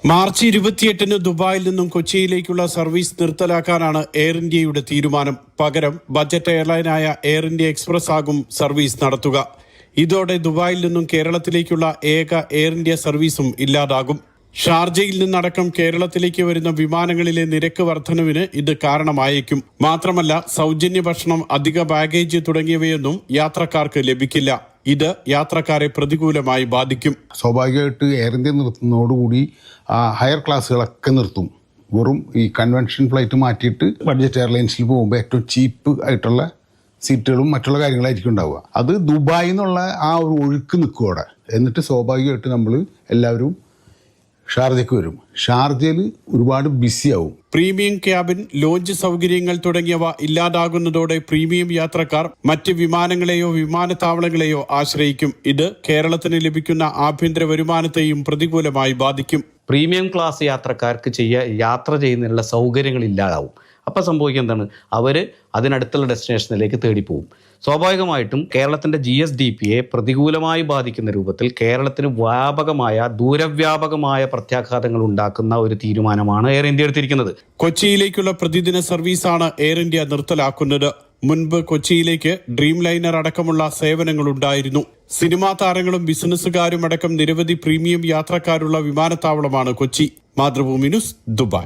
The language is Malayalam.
മാർച്ച് 28-ന് ദുബായിൽ നിന്നും കൊച്ചിയിലേക്കുള്ള സർവീസ് നിർത്തലാക്കാനാണ് എയർ ഇന്ത്യയുടെ തീരുമാനം. പകരം ബജറ്റ് എയർലൈനായ എയർ ഇന്ത്യ എക്സ്പ്രസ് ആകും സർവീസ് നടത്തുക. ഇതോടെ ദുബായിൽ നിന്നും കേരളത്തിലേക്കുള്ള ഏക എയർ ഇന്ത്യ സർവീസും ഇല്ലാതാകും. ഷാർജയിൽ നിന്നടക്കം കേരളത്തിലേക്ക് വരുന്ന വിമാനങ്ങളിലെ നിരക്ക് വർധനവിന് ഇത് കാരണമായേക്കും. മാത്രമല്ല, സൗജന്യ ഭക്ഷണം, അധിക ബാഗേജ് തുടങ്ങിയവയൊന്നും യാത്രക്കാർക്ക് ലഭിക്കില്ല. ഇത് യാത്രക്കാരെ പ്രതികൂലമായി ബാധിക്കും. സ്വാഭാവികമായിട്ട് എയർ ഇന്ത്യ നിർത്തുന്നതോടുകൂടി ഹയർ ക്ലാസ്സുകളൊക്കെ നിർത്തും. വെറും ഈ കൺവെൻഷൻ ഫ്ലൈറ്റ് മാറ്റിയിട്ട് ബഡ്ജറ്റ് എയർലൈൻസിൽ പോകുമ്പോൾ ഏറ്റവും ചീപ്പ് ആയിട്ടുള്ള സീറ്റുകളും മറ്റുള്ള കാര്യങ്ങളായിരിക്കും ഉണ്ടാവുക. അത് ദുബായിൽ നിന്നുള്ള ആ ഒരു ഒഴുക്ക് നിൽക്കും അവിടെ. എന്നിട്ട് സ്വാഭാവികമായിട്ട് നമ്മൾ എല്ലാവരും ഷാർജയ്ക്ക് വരും. ഷാർജയിൽ ഒരുപാട് ബിസിയാവും. പ്രീമിയം ക്യാബിൻ, ലോഞ്ച് സൗകര്യങ്ങൾ തുടങ്ങിയവ ഇല്ലാതാകുന്നതോടെ പ്രീമിയം യാത്രക്കാർ മറ്റ് വിമാനങ്ങളെയോ വിമാനത്താവളങ്ങളെയോ ആശ്രയിക്കും. ഇത് കേരളത്തിന് ലഭിക്കുന്ന ആഭ്യന്തര വരുമാനത്തെയും പ്രതികൂലമായി ബാധിക്കും. പ്രീമിയം ക്ലാസ് യാത്രക്കാർക്ക് യാത്ര ചെയ്യുന്നതിനുള്ള സൗകര്യങ്ങൾ ഇല്ലാതാവും. അപ്പം സംഭവിക്കുക എന്താണ്? അവർ അതിനടുത്തുള്ള ഡെസ്റ്റിനേഷനിലേക്ക് തേടിപ്പോവും. സ്വാഭാവികമായിട്ടും കേരളത്തിൻ്റെ GSDPയെ പ്രതികൂലമായി ബാധിക്കുന്ന രൂപത്തിൽ കേരളത്തിന് ദൂരവ്യാപകമായ പ്രത്യാഘാതങ്ങൾ ഉണ്ടാക്കുന്ന ഒരു തീരുമാനമാണ് എയർ ഇന്ത്യ എടുത്തിരിക്കുന്നത്. കൊച്ചിയിലേക്കുള്ള പ്രതിദിന സർവീസാണ് എയർ ഇന്ത്യ നിർത്തലാക്കുന്നത്. മുൻപ് കൊച്ചിയിലേക്ക് ഡ്രീം ലൈനർ അടക്കമുള്ള സേവനങ്ങൾ ഉണ്ടായിരുന്നു. സിനിമാ താരങ്ങളും ബിസിനസ്സുകാരും അടക്കം നിരവധി പ്രീമിയം യാത്രക്കാരുള്ള വിമാനത്താവളമാണ് കൊച്ചി. Mathrubhumi news, Dubai.